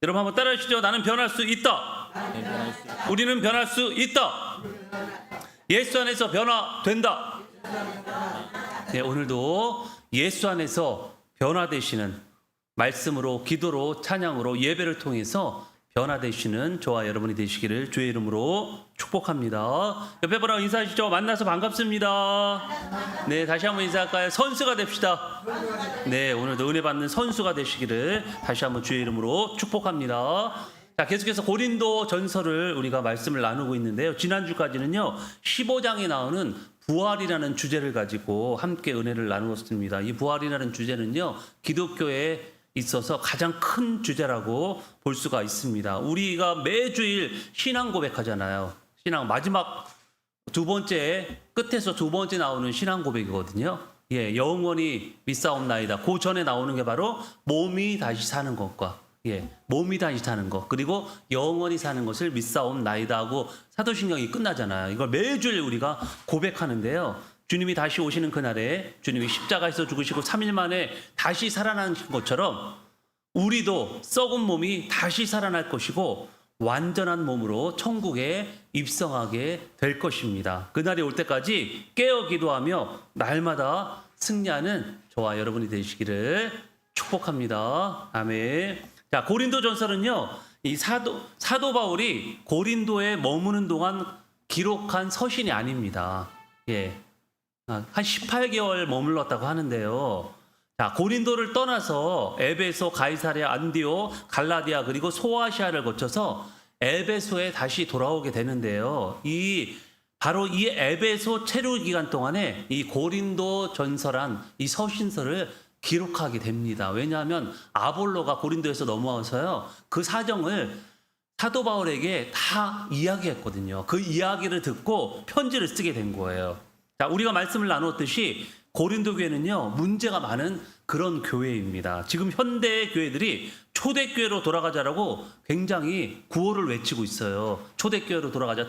여러분 한번 따라해 주시죠. 나는 변할 수 있다. 우리는 변할 수 있다. 예수 안에서 변화된다. 네, 오늘도 예수 안에서 변화되시는 말씀으로, 기도로, 찬양으로, 예배를 통해서 변화되시는 저와 여러분이 되시기를 주의 이름으로 축복합니다. 옆에 분하고 인사하시죠. 만나서 반갑습니다. 네, 다시 한번 인사할까요? 선수가 됩시다. 네, 오늘도 은혜 받는 선수가 되시기를 다시 한번 주의 이름으로 축복합니다. 자, 계속해서 고린도 전서를 우리가 말씀을 나누고 있는데요. 지난주까지는요, 15장에 나오는 부활이라는 주제를 가지고 함께 은혜를 나누었습니다. 이 부활이라는 주제는요, 기독교에 있어서 가장 큰 주제라고 볼 수가 있습니다. 우리가 매주일 신앙 고백하잖아요. 신앙 마지막 두 번째, 끝에서 두 번째 나오는 신앙 고백이거든요. 예, 영원히 믿사옵나이다. 그 전에 나오는 게 바로 몸이 다시 사는 것과, 예, 몸이 다시 사는 것, 그리고 영원히 사는 것을 믿사옵나이다 하고 사도신경이 끝나잖아요. 이걸 매주일 우리가 고백하는데요. 주님이 다시 오시는 그날에 주님이 십자가에서 죽으시고 3일 만에 다시 살아나신 것처럼 우리도 썩은 몸이 다시 살아날 것이고 완전한 몸으로 천국에 입성하게 될 것입니다. 그날이 올 때까지 깨어 기도하며 날마다 승리하는 저와 여러분이 되시기를 축복합니다. 아멘. 자, 고린도 전서는요, 이 사도 바울이 고린도에 머무는 동안 기록한 서신이 아닙니다. 예. 한 18개월 머물렀다고 하는데요. 자, 고린도를 떠나서 에베소, 가이사랴, 안디오, 갈라디아 그리고 소아시아를 거쳐서 에베소에 다시 돌아오게 되는데요. 바로 이 에베소 체류 기간 동안에 이 고린도 전서란 이 서신서를 기록하게 됩니다. 왜냐하면 아볼로가 고린도에서 넘어와서요, 그 사정을 사도 바울에게 다 이야기했거든요. 그 이야기를 듣고 편지를 쓰게 된 거예요. 자, 우리가 말씀을 나누었듯이 고린도 교회는요, 문제가 많은 그런 교회입니다. 지금 현대의 교회들이 초대교회로 돌아가자라고 굉장히 구호를 외치고 있어요. 초대교회로 돌아가자.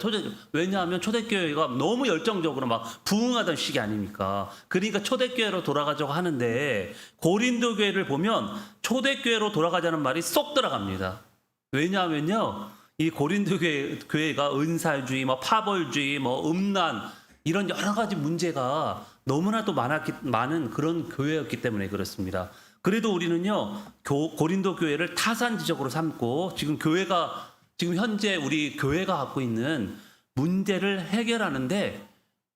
왜냐하면 초대교회가 너무 열정적으로 막 부흥하던 시기 아닙니까? 그러니까 초대교회로 돌아가자고 하는데 고린도 교회를 보면 초대교회로 돌아가자는 말이 쏙 들어갑니다. 왜냐하면요, 이 고린도 교회가 은사주의, 파벌주의, 음란 이런 여러 가지 문제가 너무나도 많은 그런 교회였기 때문에 그렇습니다. 그래도 우리는요, 고린도 교회를 타산지적으로 삼고 지금 현재 우리 교회가 갖고 있는 문제를 해결하는데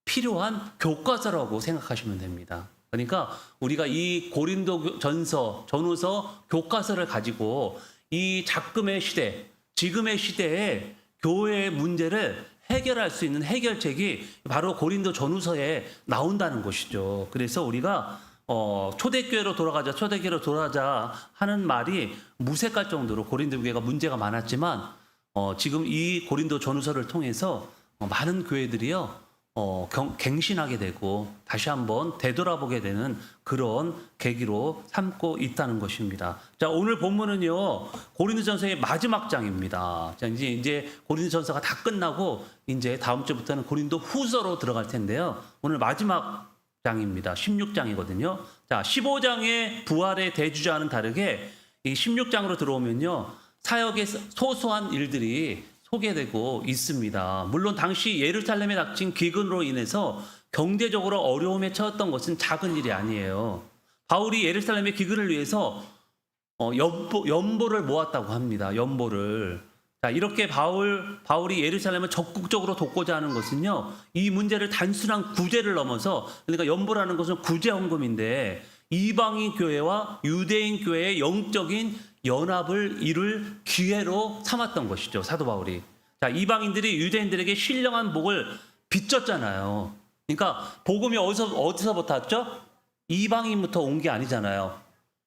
필요한 교과서라고 생각하시면 됩니다. 그러니까 우리가 이 고린도 전후서 교과서를 가지고 이 작금의 시대, 지금의 시대에 교회의 문제를 해결할 수 있는 해결책이 바로 고린도 전후서에 나온다는 것이죠. 그래서 우리가 초대교회로 돌아가자 하는 말이 무색할 정도로 고린도 교회가 문제가 많았지만 지금 이 고린도 전후서를 통해서 많은 교회들이요, 갱신하게 되고 다시 한번 되돌아보게 되는 그런 계기로 삼고 있다는 것입니다. 자, 오늘 본문은요, 고린도전서의 마지막 장입니다. 자, 이제 고린도전서가 다 끝나고 이제 다음 주부터는 고린도 후서로 들어갈 텐데요. 오늘 마지막 장입니다. 16장이거든요. 자, 15장의 부활의 대주자와는 다르게 이 16장으로 들어오면요, 사역의 소소한 일들이 소개되고 있습니다. 물론 당시 예루살렘에 닥친 기근으로 인해서 경제적으로 어려움에 처했던 것은 작은 일이 아니에요. 바울이 예루살렘의 기근을 위해서 연보를 모았다고 합니다. 연보를. 자, 이렇게 바울이 예루살렘을 적극적으로 돕고자 하는 것은요, 이 문제를 단순한 구제를 넘어서, 그러니까 연보라는 것은 구제 헌금인데 이방인 교회와 유대인 교회의 영적인 연합을 이룰 기회로 삼았던 것이죠, 사도 바울이. 자, 이방인들이 유대인들에게 신령한 복을 빚졌잖아요. 그러니까 복음이 어디서부터 왔죠? 이방인부터 온 게 아니잖아요.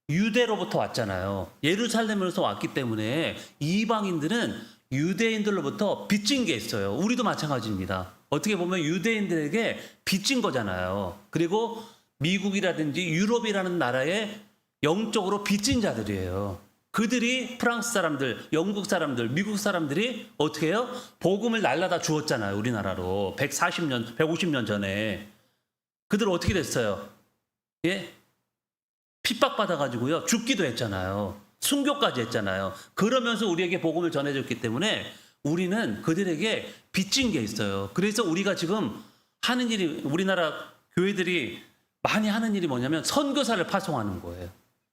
유대로부터 왔잖아요. 예루살렘으로서 왔기 때문에 이방인들은 유대인들로부터 빚진 게 있어요. 우리도 마찬가지입니다. 어떻게 보면 유대인들에게 빚진 거잖아요. 그리고 미국이라든지 유럽이라는 나라에 영적으로 빚진 자들이에요. 그들이 프랑스 사람들, 영국 사람들, 미국 사람들이 어떻게 해요? 복음을 날라다 주었잖아요. 우리나라로 140년, 150년 전에. 그들 어떻게 됐어요? 예? 핍박받아가지고요, 죽기도 했잖아요. 순교까지 했잖아요. 그러면서 우리에게 복음을 전해줬기 때문에 우리는 그들에게 빚진 게 있어요. 그래서 우리가 지금 하는 일이, 우리나라 교회들이 많이 하는 일이 뭐냐면 선교사를 파송하는 거예요.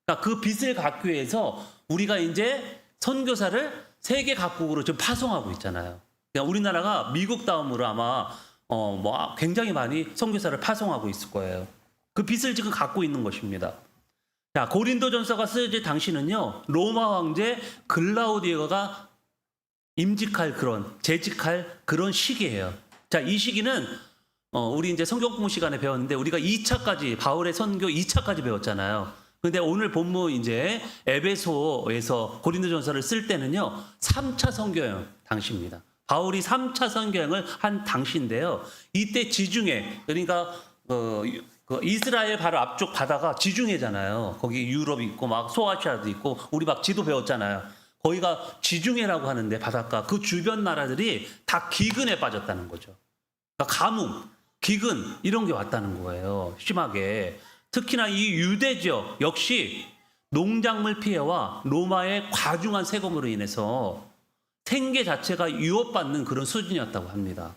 그러니까 그 빚을 갚기 위해서 우리가 이제 선교사를 세계 각국으로 좀 파송하고 있잖아요. 그러니까 우리나라가 미국 다음으로 아마 굉장히 많이 선교사를 파송하고 있을 거예요. 그 빚을 지금 갖고 있는 것입니다. 자, 고린도전서가 쓰여질 당시는요, 로마 황제 글라우디오가 재직할 그런 시기예요. 자, 이 시기는 우리 이제 성경 공부 시간에 배웠는데 우리가 2차까지 바울의 선교 2차까지 배웠잖아요. 근데 오늘 본문 이제 에베소에서 고린도전서를 쓸 때는요, 3차 선교여행 당시입니다. 바울이 3차 선교여행을 한 당시인데요. 이때 지중해, 그러니까 그 이스라엘 바로 앞쪽 바다가 지중해잖아요. 거기 유럽 있고 막 소아시아도 있고 우리 막 지도 배웠잖아요. 거기가 지중해라고 하는데 바닷가 그 주변 나라들이 다 기근에 빠졌다는 거죠. 그러니까 가뭄, 기근 이런 게 왔다는 거예요. 심하게. 특히나 이 유대 지역 역시 농작물 피해와 로마의 과중한 세금으로 인해서 생계 자체가 위협받는 그런 수준이었다고 합니다.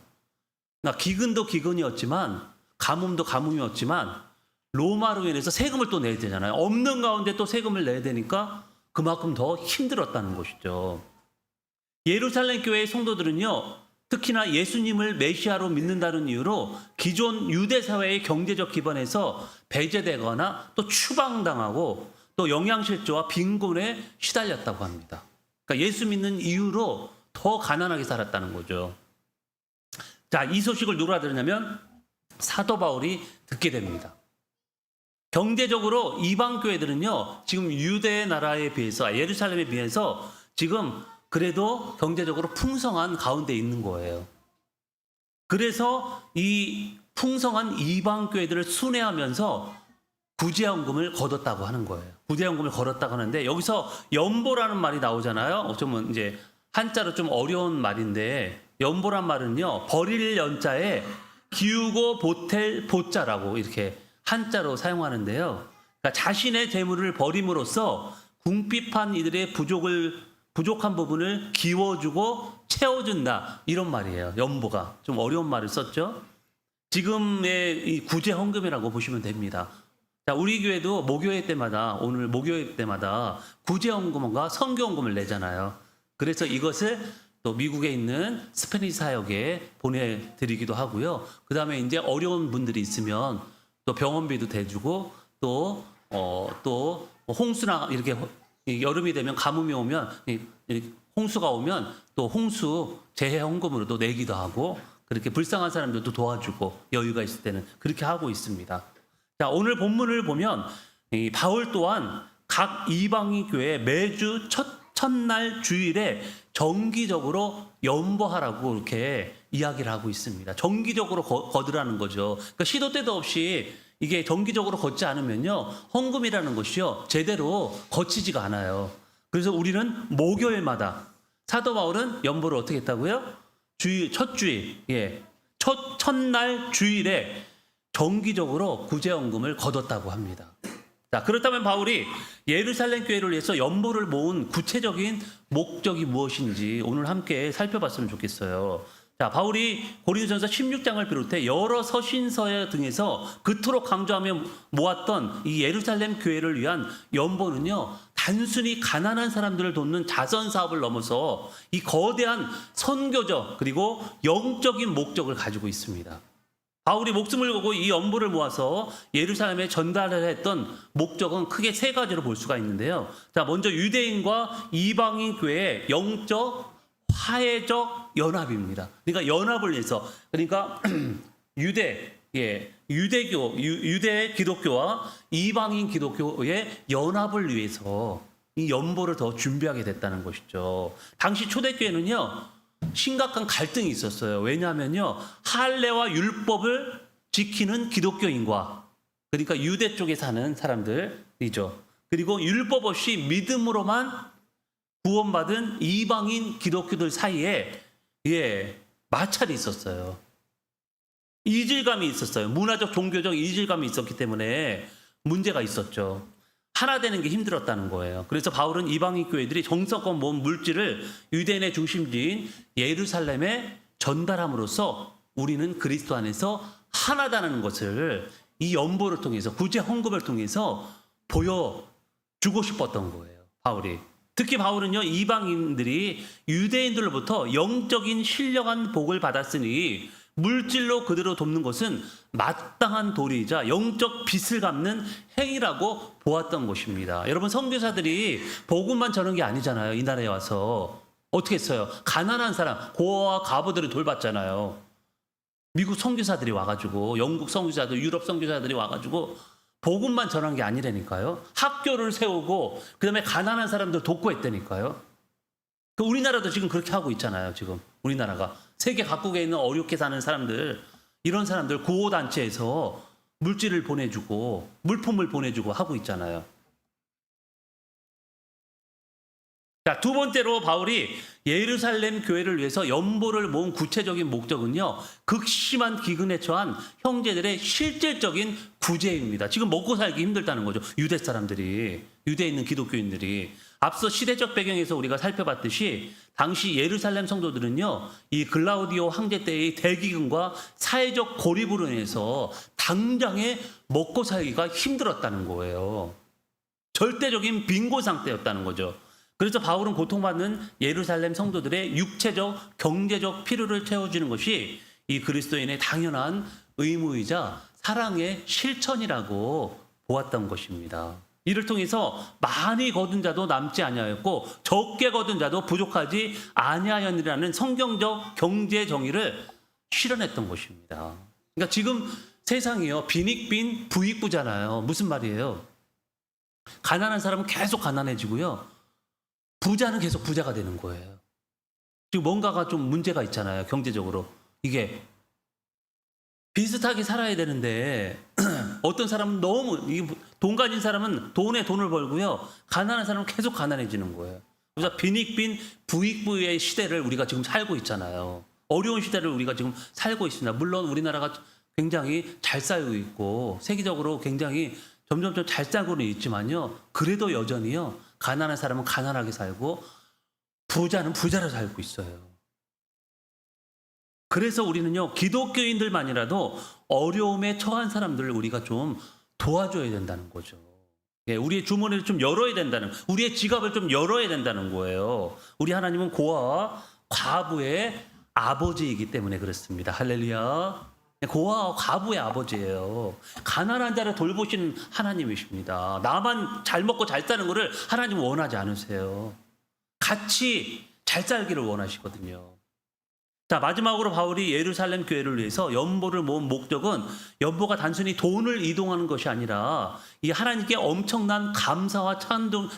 그러니까 기근도 기근이었지만 가뭄도 가뭄이었지만 로마로 인해서 세금을 또 내야 되잖아요. 없는 가운데 또 세금을 내야 되니까 그만큼 더 힘들었다는 것이죠. 예루살렘 교회의 성도들은요, 특히나 예수님을 메시아로 믿는다는 이유로 기존 유대 사회의 경제적 기반에서 배제되거나 또 추방당하고 또 영양실조와 빈곤에 시달렸다고 합니다. 그러니까 예수 믿는 이유로 더 가난하게 살았다는 거죠. 자, 이 소식을 누가 들었냐면 사도 바울이 듣게 됩니다. 경제적으로 이방 교회들은요, 지금 유대 나라에 비해서, 예루살렘에 비해서 지금 그래도 경제적으로 풍성한 가운데 있는 거예요. 그래서 이 풍성한 이방 교회들을 순회하면서 구제연금을 거뒀다고 하는 거예요. 구제연금을 걸었다고 하는데 여기서 연보라는 말이 나오잖아요. 어쩌면 이제 한자로 좀 어려운 말인데 연보란 말은요, 버릴 연자에 기우고 보탤 보자라고 이렇게 한자로 사용하는데요. 그러니까 자신의 재물을 버림으로써 궁핍한 이들의 부족한 부분을 기워주고 채워준다, 이런 말이에요. 연보가 좀 어려운 말을 썼죠. 지금의 이 구제헌금이라고 보시면 됩니다. 자, 우리 교회도 목요일 때마다, 오늘 목요일 때마다 구제헌금과 선교헌금을 내잖아요. 그래서 이것을 또 미국에 있는 스페니시 사역에 보내드리기도 하고요. 그 다음에 이제 어려운 분들이 있으면 또 병원비도 대주고 또 홍수나 이렇게 여름이 되면 가뭄이 오면 홍수가 오면 또 홍수 재해 헌금으로도 내기도 하고 그렇게 불쌍한 사람들도 도와주고 여유가 있을 때는 그렇게 하고 있습니다. 자, 오늘 본문을 보면 이 바울 또한 각 이방인 교회 매주 첫날 주일에 정기적으로 연보하라고 이렇게 이야기를 하고 있습니다. 정기적으로 거두라는 거죠. 그러니까 시도 때도 없이 이게 정기적으로 걷지 않으면요, 헌금이라는 것이요 제대로 거치지가 않아요. 그래서 우리는 목요일마다, 사도 바울은 연보를 어떻게 했다고요? 첫날 주일에 정기적으로 구제연금을 거뒀다고 합니다. 자, 그렇다면 바울이 예루살렘 교회를 위해서 연보를 모은 구체적인 목적이 무엇인지 오늘 함께 살펴봤으면 좋겠어요. 자, 바울이 고린도전서 16장을 비롯해 여러 서신서 등에서 그토록 강조하며 모았던 이 예루살렘 교회를 위한 연보는요, 단순히 가난한 사람들을 돕는 자선 사업을 넘어서 이 거대한 선교적 그리고 영적인 목적을 가지고 있습니다. 바울이 목숨을 걸고 이 연보를 모아서 예루살렘에 전달을 했던 목적은 크게 세 가지로 볼 수가 있는데요. 자, 먼저 유대인과 이방인 교회의 영적 화해적 연합입니다. 그러니까 연합을 위해서, 그러니까 유대 기독교와 이방인 기독교의 연합을 위해서 이 연보를 더 준비하게 됐다는 것이죠. 당시 초대교회는요, 심각한 갈등이 있었어요. 왜냐하면요, 할례와 율법을 지키는 기독교인과, 그러니까 유대 쪽에 사는 사람들이죠. 그리고 율법 없이 믿음으로만 구원받은 이방인 기독교들 사이에 마찰이 있었어요. 이질감이 있었어요. 문화적 종교적 이질감이 있었기 때문에 문제가 있었죠. 하나 되는 게 힘들었다는 거예요. 그래서 바울은 이방인 교회들이 정성껏 모은 물질을 유대인의 중심지인 예루살렘에 전달함으로써 우리는 그리스도 안에서 하나다는 것을 이 연보를 통해서 구제 헌금을 통해서 보여주고 싶었던 거예요. 바울이. 특히 바울은요, 이방인들이 유대인들로부터 영적인 신령한 복을 받았으니 물질로 그대로 돕는 것은 마땅한 도리이자 영적 빚을 갚는 행위라고 보았던 것입니다. 여러분, 선교사들이 복음만 전한 게 아니잖아요. 이 나라에 와서 어떻게 했어요? 가난한 사람, 고아와 과부들을 돌봤잖아요. 미국 선교사들이 와가지고, 영국 선교사들, 유럽 선교사들이 와가지고 복음만 전한 게 아니라니까요. 학교를 세우고 그다음에 가난한 사람들 돕고 했다니까요. 우리나라도 지금 그렇게 하고 있잖아요. 지금 우리나라가 세계 각국에 있는 어렵게 사는 사람들, 이런 사람들 구호단체에서 물질을 보내주고 물품을 보내주고 하고 있잖아요. 자, 두 번째로 바울이 예루살렘 교회를 위해서 연보를 모은 구체적인 목적은요, 극심한 기근에 처한 형제들의 실질적인 구제입니다. 지금 먹고 살기 힘들다는 거죠. 유대 사람들이, 유대에 있는 기독교인들이. 앞서 시대적 배경에서 우리가 살펴봤듯이 당시 예루살렘 성도들은요, 이 글라우디오 황제 때의 대기근과 사회적 고립으로 인해서 당장에 먹고 살기가 힘들었다는 거예요. 절대적인 빈곤 상태였다는 거죠. 그래서 바울은 고통받는 예루살렘 성도들의 육체적, 경제적 필요를 채워주는 것이 이 그리스도인의 당연한 의무이자 사랑의 실천이라고 보았던 것입니다. 이를 통해서 많이 거둔 자도 남지 아니하였고 적게 거둔 자도 부족하지 아니하였느라는 성경적 경제 정의를 실현했던 것입니다. 그러니까 지금 세상이요, 빈익빈 부익부잖아요. 무슨 말이에요? 가난한 사람은 계속 가난해지고요, 부자는 계속 부자가 되는 거예요. 지금 뭔가가 좀 문제가 있잖아요. 경제적으로. 이게 비슷하게 살아야 되는데 어떤 사람은 너무 돈 가진 사람은 돈에 돈을 벌고요, 가난한 사람은 계속 가난해지는 거예요. 그래서 빈익빈 부익부의 시대를 우리가 지금 살고 있잖아요. 어려운 시대를 우리가 지금 살고 있습니다. 물론 우리나라가 굉장히 잘 살고 있고 세계적으로 굉장히 점점점 잘 살고는 있지만요, 그래도 여전히요, 가난한 사람은 가난하게 살고 부자는 부자로 살고 있어요. 그래서 우리는요, 기독교인들만이라도 어려움에 처한 사람들을 우리가 좀 도와줘야 된다는 거죠. 예, 우리의 주머니를 좀 열어야 된다는, 우리의 지갑을 좀 열어야 된다는 거예요. 우리 하나님은 고아와 과부의 아버지이기 때문에 그렇습니다. 할렐루야. 고아와 과부의 아버지예요. 가난한 자를 돌보시는 하나님이십니다. 나만 잘 먹고 잘 사는 것을 하나님은 원하지 않으세요. 같이 잘 살기를 원하시거든요. 자, 마지막으로 바울이 예루살렘 교회를 위해서 연보를 모은 목적은 연보가 단순히 돈을 이동하는 것이 아니라 이 하나님께 엄청난 감사와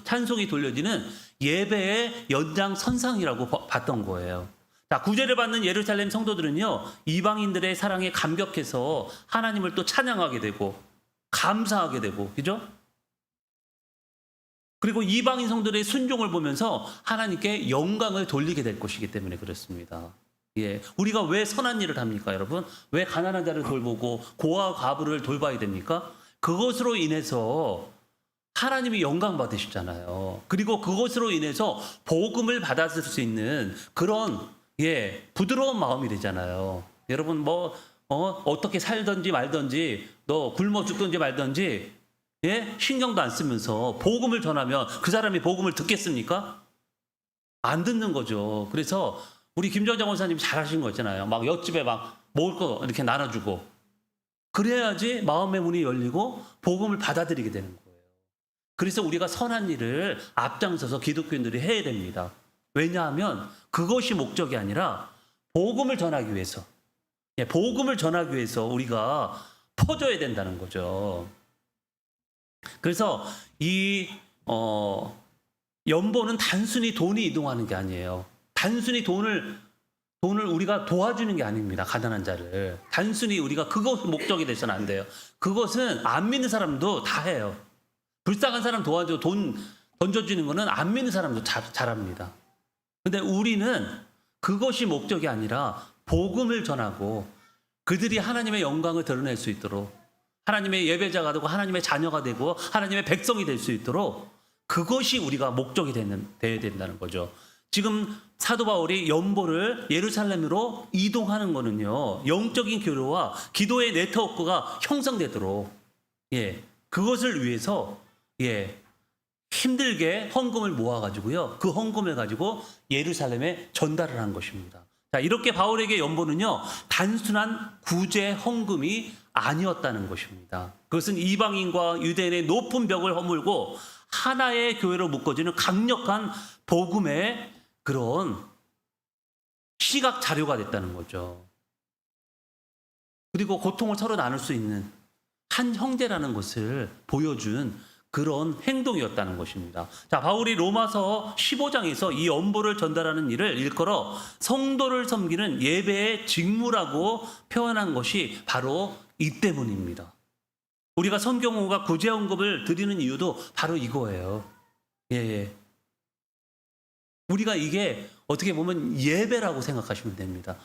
찬송이 돌려지는 예배의 연장선상이라고 봤던 거예요. 자, 구제를 받는 예루살렘 성도들은요, 이방인들의 사랑에 감격해서 하나님을 또 찬양하게 되고 감사하게 되고, 그죠? 그리고 이방인 성도들의 순종을 보면서 하나님께 영광을 돌리게 될 것이기 때문에 그렇습니다. 예, 우리가 왜 선한 일을 합니까, 여러분? 왜 가난한 자를 돌보고 고아와 과부를 돌봐야 됩니까? 그것으로 인해서 하나님이 영광 받으시잖아요. 그리고 그것으로 인해서 복음을 받았을 수 있는 그런, 예, 부드러운 마음이 되잖아요. 여러분, 어떻게 살든지 말든지, 너 굶어 죽든지 말든지, 예, 신경도 안 쓰면서 복음을 전하면 그 사람이 복음을 듣겠습니까? 안 듣는 거죠. 그래서 우리 김정장 원사님이 잘하신 거 있잖아요. 막 옆집에 막 먹을 거 이렇게 나눠주고, 그래야지 마음의 문이 열리고 복음을 받아들이게 되는 거예요. 그래서 우리가 선한 일을 앞장서서 기독교인들이 해야 됩니다. 왜냐하면 그것이 목적이 아니라 복음을 전하기 위해서, 예, 복음을 전하기 위해서 우리가 퍼져야 된다는 거죠. 그래서 이 연보는 단순히 돈이 이동하는 게 아니에요. 단순히 돈을 우리가 도와주는 게 아닙니다. 가난한 자를. 단순히 우리가 그것 목적이 돼서는 안 돼요. 그것은 안 믿는 사람도 다 해요. 불쌍한 사람 도와줘 돈 던져주는 거는 안 믿는 사람도 잘합니다. 근데 우리는 그것이 목적이 아니라 복음을 전하고 그들이 하나님의 영광을 드러낼 수 있도록 하나님의 예배자가 되고 하나님의 자녀가 되고 하나님의 백성이 될 수 있도록 그것이 우리가 목적이 돼야 된다는 거죠. 지금 사도 바울이 연보를 예루살렘으로 이동하는 거는요, 영적인 교류와 기도의 네트워크가 형성되도록, 그것을 위해서, 힘들게 헌금을 모아가지고요, 그 헌금을 가지고 예루살렘에 전달을 한 것입니다. 자, 이렇게 바울에게 연보는요, 단순한 구제 헌금이 아니었다는 것입니다. 그것은 이방인과 유대인의 높은 벽을 허물고 하나의 교회로 묶어지는 강력한 복음의 그런 시각 자료가 됐다는 거죠. 그리고 고통을 서로 나눌 수 있는 한 형제라는 것을 보여준 그런 행동이었다는 것입니다. 자, 바울이 로마서 15장에서 이 연보를 전달하는 일을 일컬어 성도를 섬기는 예배의 직무라고 표현한 것이 바로 이 때문입니다. 우리가 성경호가 구제헌금을 드리는 이유도 바로 이거예요. 우리가 이게 어떻게 보면 예배라고 생각하시면 됩니다.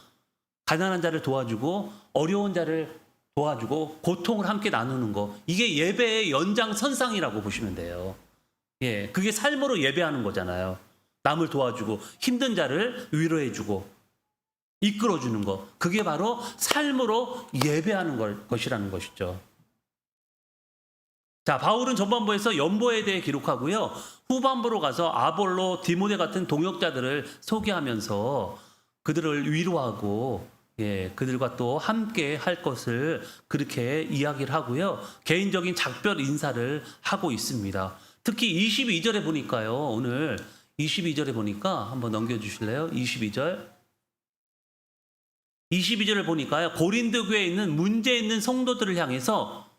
가난한 자를 도와주고 어려운 자를 도와주고 고통을 함께 나누는 거, 이게 예배의 연장선상이라고 보시면 돼요. 그게 삶으로 예배하는 거잖아요. 남을 도와주고 힘든 자를 위로해주고 이끌어주는 거, 그게 바로 삶으로 예배하는 것이라는 것이죠. 자, 바울은 전반부에서 연보에 대해 기록하고요, 후반부로 가서 아볼로, 디모데 같은 동역자들을 소개하면서 그들을 위로하고 그들과 또 함께 할 것을 그렇게 이야기를 하고요, 개인적인 작별 인사를 하고 있습니다. 특히 22절에 보니까요, 오늘 22절에 보니까 한번 넘겨주실래요? 22절을 보니까요, 고린도 교회에 있는 문제 있는 성도들을 향해서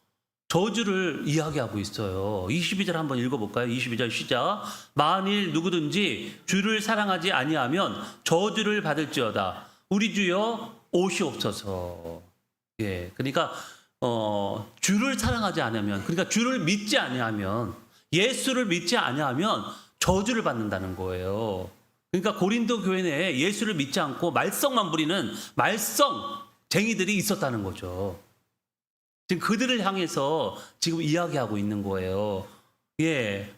저주를 이야기하고 있어요. 22절 한번 읽어볼까요? 22절 시작. 만일 누구든지 주를 사랑하지 아니하면 저주를 받을지어다. 우리 주여 오시옵소서. 그러니까 주를 사랑하지 않으면, 그러니까 주를 믿지 아니하면, 예수를 믿지 아니하면 저주를 받는다는 거예요. 그러니까 고린도 교회 내에 예수를 믿지 않고 말썽만 부리는 말썽쟁이들이 있었다는 거죠. 지금 그들을 향해서 지금 이야기하고 있는 거예요.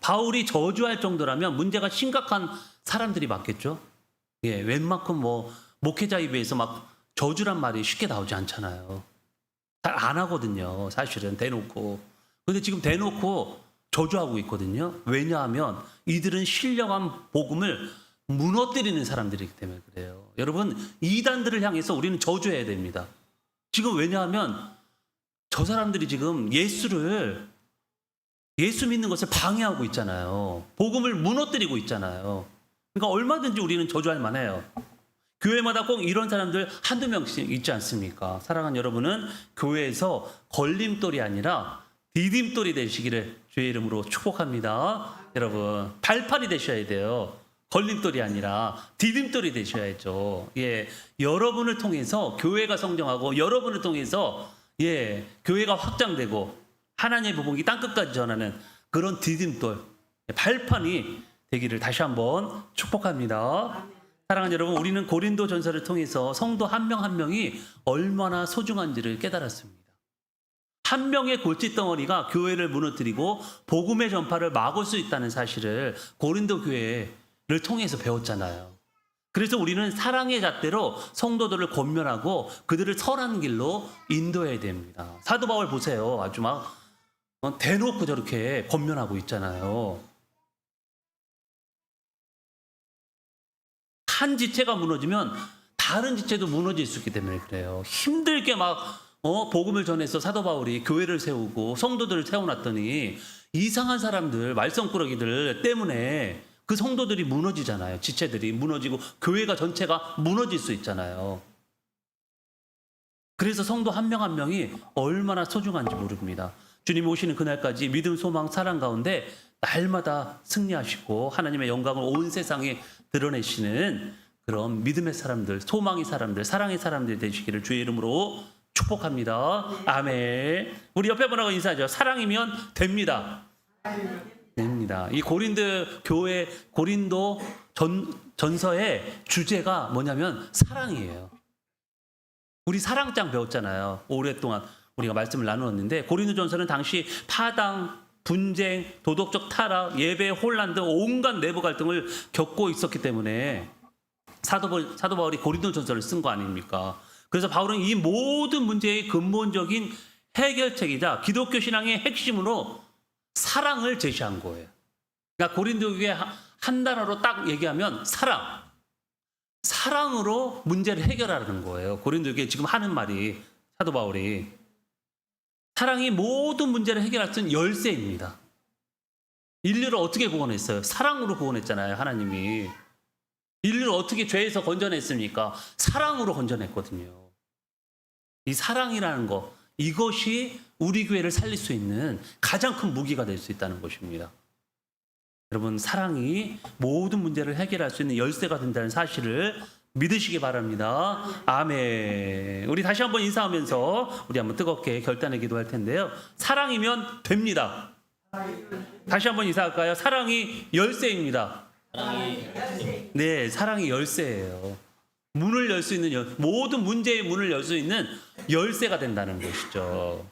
바울이 저주할 정도라면 문제가 심각한 사람들이 많겠죠. 웬만큼 목회자 입에서 막 저주란 말이 쉽게 나오지 않잖아요. 잘 안 하거든요, 사실은 대놓고. 근데 지금 대놓고 저주하고 있거든요. 왜냐하면 이들은 신령한 복음을 무너뜨리는 사람들이기 때문에 그래요. 여러분, 이단들을 향해서 우리는 저주해야 됩니다. 지금 왜냐하면 저 사람들이 지금 예수 믿는 것을 방해하고 있잖아요. 복음을 무너뜨리고 있잖아요. 그러니까 얼마든지 우리는 저주할 만해요. 교회마다 꼭 이런 사람들 한두 명씩 있지 않습니까? 사랑하는 여러분은 교회에서 걸림돌이 아니라 디딤돌이 되시기를 주의 이름으로 축복합니다. 여러분, 발판이 되셔야 돼요. 걸림돌이 아니라 디딤돌이 되셔야죠. 여러분을 통해서 교회가 성장하고, 여러분을 통해서 교회가 확장되고 하나님의 복음이 땅끝까지 전하는 그런 디딤돌, 발판이 되기를 다시 한번 축복합니다. 사랑하는 여러분, 우리는 고린도 전서를 통해서 성도 한 명 한 명이 얼마나 소중한지를 깨달았습니다. 한 명의 골칫덩어리가 교회를 무너뜨리고 복음의 전파를 막을 수 있다는 사실을 고린도 교회를 통해서 배웠잖아요. 그래서 우리는 사랑의 잣대로 성도들을 권면하고 그들을 선한 길로 인도해야 됩니다. 사도 바울 보세요. 아주 막 대놓고 저렇게 권면하고 있잖아요. 한 지체가 무너지면 다른 지체도 무너질 수 있기 때문에 그래요. 힘들게 막 복음을 전해서 사도 바울이 교회를 세우고 성도들을 세워놨더니 이상한 사람들, 말썽꾸러기들 때문에 그 성도들이 무너지잖아요. 지체들이 무너지고 교회가 전체가 무너질 수 있잖아요. 그래서 성도 한 명 한 명이 얼마나 소중한지 모릅니다. 주님 오시는 그날까지 믿음, 소망, 사랑 가운데 날마다 승리하시고 하나님의 영광을 온 세상에 드러내시는 그런 믿음의 사람들, 소망의 사람들, 사랑의 사람들이 되시기를 주의 이름으로 축복합니다. 아멘. 우리 옆에 분하고 인사하죠. 사랑이면 됩니다. 됩니다. 이 고린도 전서의 주제가 뭐냐면 사랑이에요. 우리 사랑장 배웠잖아요. 오랫동안 우리가 말씀을 나누었는데 고린도전서는 당시 파당, 분쟁, 도덕적 타락, 예배 혼란 등 온갖 내부 갈등을 겪고 있었기 때문에 사도 바울이 고린도전서를 쓴 거 아닙니까? 그래서 바울은 이 모든 문제의 근본적인 해결책이자 기독교 신앙의 핵심으로 사랑을 제시한 거예요. 그러니까 고린도 교회 한 단어로 딱 얘기하면 사랑으로 문제를 해결하는 거예요. 고린도 교회 지금 하는 말이, 사도 바울이 사랑이 모든 문제를 해결할 수 있는 열쇠입니다. 인류를 어떻게 구원했어요? 사랑으로 구원했잖아요. 하나님이 인류를 어떻게 죄에서 건져냈습니까? 사랑으로 건져냈거든요. 이 사랑이라는 것, 이것이 우리 교회를 살릴 수 있는 가장 큰 무기가 될 수 있다는 것입니다. 여러분, 사랑이 모든 문제를 해결할 수 있는 열쇠가 된다는 사실을 믿으시기 바랍니다. 아멘. 우리 다시 한번 인사하면서 우리 한번 뜨겁게 결단의 기도할 텐데요. 사랑이면 됩니다. 다시 한번 인사할까요? 사랑이 열쇠입니다. 네, 사랑이 열쇠예요. 문을 열 수 있는 모든 문제의 문을 열 수 있는 열쇠가 된다는 것이죠.